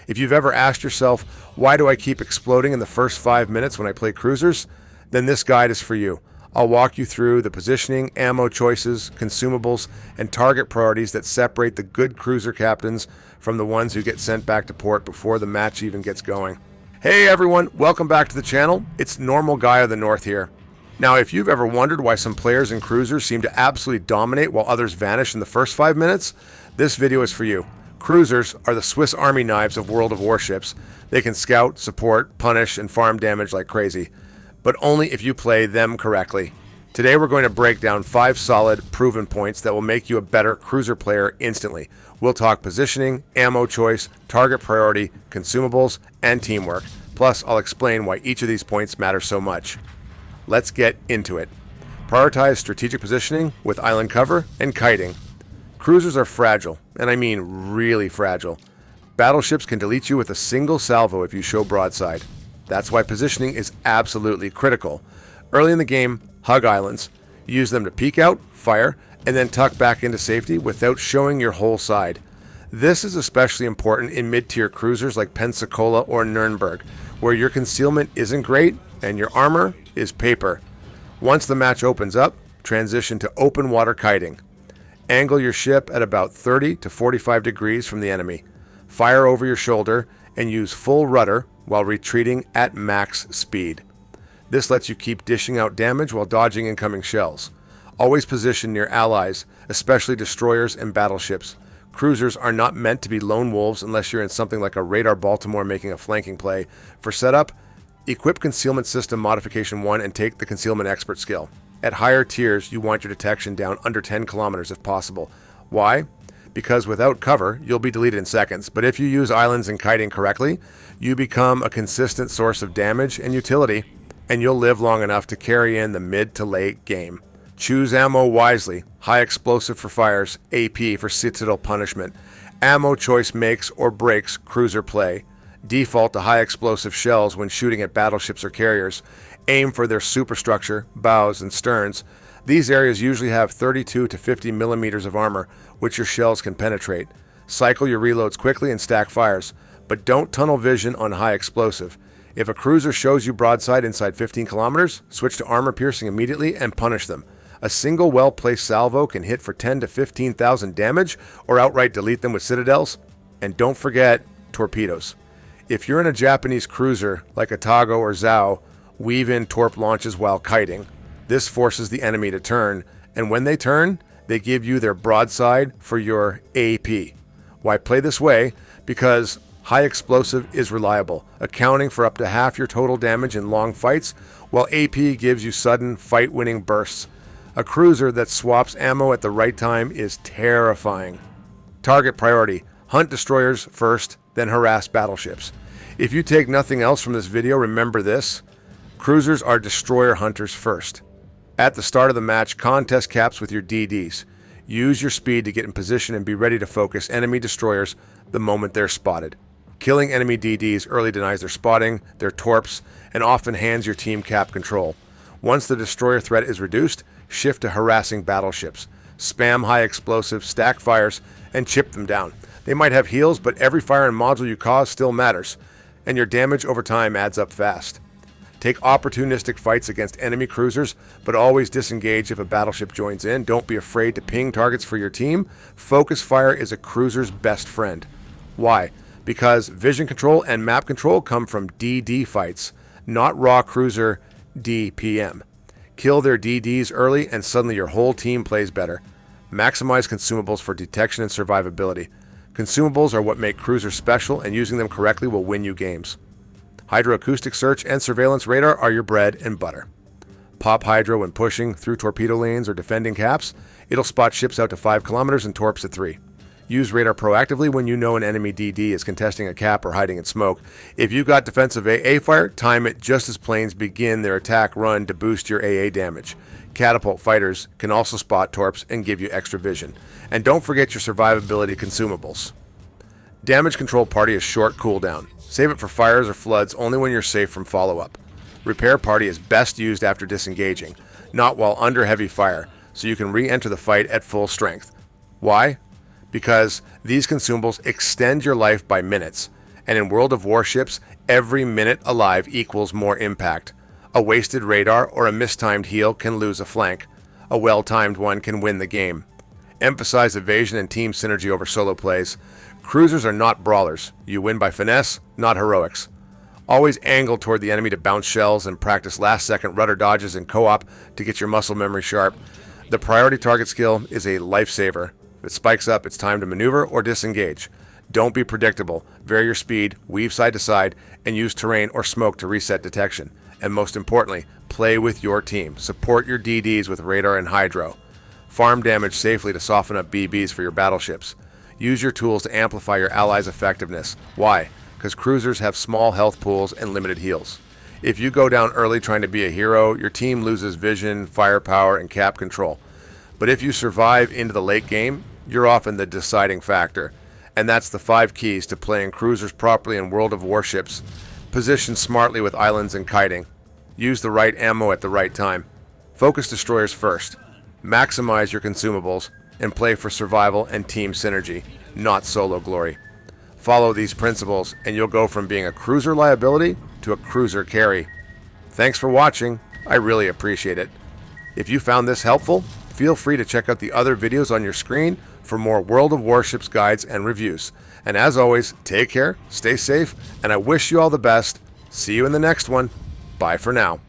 If you've ever asked yourself, why do I keep exploding in the first 5 minutes when I play cruisers? Then this guide is for you. I'll walk you through the positioning, ammo choices, consumables, and target priorities that separate the good cruiser captains from the ones who get sent back to port before the match even gets going. Hey everyone, welcome back to the channel. It's Normal Guy of the North here. Now, if you've ever wondered why some players in cruisers seem to absolutely dominate while others vanish in the first 5 minutes, this video is for you. Cruisers are the Swiss Army knives of World of Warships. They can scout, support, punish, and farm damage like crazy, but only if you play them correctly. Today we're going to break down 5 solid, proven points that will make you a better cruiser player instantly. We'll talk positioning, ammo choice, target priority, consumables, and teamwork. Plus, I'll explain why each of these points matter so much. Let's get into it. Prioritize strategic positioning with island cover and kiting. Cruisers are fragile, and I mean really fragile. Battleships can delete you with a single salvo if you show broadside. That's why positioning is absolutely critical. Early in the game, hug islands. Use them to peek out, fire, and then tuck back into safety without showing your whole side. This is especially important in mid-tier cruisers like Pensacola or Nuremberg, where your concealment isn't great and your armor is paper. Once the match opens up, transition to open water kiting. Angle your ship at about 30 to 45 degrees from the enemy. Fire over your shoulder and use full rudder while retreating at max speed. This lets you keep dishing out damage while dodging incoming shells. Always position near allies, especially destroyers and battleships. Cruisers are not meant to be lone wolves unless you're in something like a Radar Baltimore making a flanking play. For setup, equip Concealment System Modification 1 and take the Concealment Expert skill. At higher tiers, you want your detection down under 10 kilometers if possible. Why? Because without cover, you'll be deleted in seconds. But if you use islands and kiting correctly, you become a consistent source of damage and utility, and you'll live long enough to carry in the mid to late game. Choose ammo wisely. High explosive for fires, AP for citadel punishment. Ammo choice makes or breaks cruiser play. Default to high explosive shells when shooting at battleships or carriers. Aim for their superstructure, bows, and sterns. These areas usually have 32 to 50 millimeters of armor, which your shells can penetrate. Cycle your reloads quickly and stack fires, but don't tunnel vision on high explosive. If a cruiser shows you broadside inside 15 kilometers, switch to armor piercing immediately and punish them. A single well-placed salvo can hit for 10 to 15,000 damage or outright delete them with citadels. And don't forget torpedoes. If you're in a Japanese cruiser like a Tago or Zhao, weave in torp launches while kiting. This forces the enemy to turn, and when they turn, they give you their broadside for your AP. Why play this way? Because high explosive is reliable, accounting for up to half your total damage in long fights, while AP gives you sudden fight-winning bursts. A cruiser that swaps ammo at the right time is terrifying. Target priority. Hunt destroyers first, then harass battleships. If you take nothing else from this video, remember this. Cruisers are destroyer hunters first. At the start of the match, contest caps with your DDs. Use your speed to get in position and be ready to focus enemy destroyers the moment they're spotted. Killing enemy DDs early denies their spotting, their torps, and often hands your team cap control. Once the destroyer threat is reduced, shift to harassing battleships. Spam high explosives, stack fires, and chip them down. They might have heals, but every fire and module you cause still matters, and your damage over time adds up fast. Take opportunistic fights against enemy cruisers, but always disengage if a battleship joins in. Don't be afraid to ping targets for your team. Focus fire is a cruiser's best friend. Why? Because vision control and map control come from DD fights, not raw cruiser DPM. Kill their DDs early and suddenly your whole team plays better. Maximize consumables for detection and survivability. Consumables are what make cruisers special, and using them correctly will win you games. Hydroacoustic search and surveillance radar are your bread and butter. Pop hydro when pushing through torpedo lanes or defending caps. It'll spot ships out to 5 kilometers and torps at 3. Use radar proactively when you know an enemy DD is contesting a cap or hiding in smoke. If you've got defensive AA fire, time it just as planes begin their attack run to boost your AA damage. Catapult fighters can also spot torps and give you extra vision. And don't forget your survivability consumables. Damage control party is short cooldown. Save it for fires or floods only when you're safe from follow-up. Repair party is best used after disengaging, not while under heavy fire, so you can re-enter the fight at full strength. Why? Because these consumables extend your life by minutes, And in World of Warships, every minute alive equals more impact. A wasted radar or a mistimed heal can lose a flank. A well-timed one can win the game. Emphasize evasion and team synergy over solo plays. Cruisers are not brawlers. You win by finesse, not heroics. Always angle toward the enemy to bounce shells and practice last-second rudder dodges in co-op to get your muscle memory sharp. The priority target skill is a lifesaver. If it spikes up, it's time to maneuver or disengage. Don't be predictable. Vary your speed, weave side to side, and use terrain or smoke to reset detection. And most importantly, play with your team. Support your DDs with radar and hydro. Farm damage safely to soften up BBs for your battleships. Use your tools to amplify your allies' effectiveness. Why? Because cruisers have small health pools and limited heals. If you go down early trying to be a hero, your team loses vision, firepower, and cap control. But if you survive into the late game, you're often the deciding factor. And that's the 5 keys to playing cruisers properly in World of Warships. Position smartly with islands and kiting. Use the right ammo at the right time. Focus destroyers first. Maximize your consumables and play for survival and team synergy, not solo glory. Follow these principles and you'll go from being a cruiser liability to a cruiser carry. Thanks for watching. I really appreciate it. If you found this helpful, feel free to check out the other videos on your screen for more World of Warships guides and reviews. And as always, take care, stay safe, and I wish you all the best. See you in the next one. Bye for now.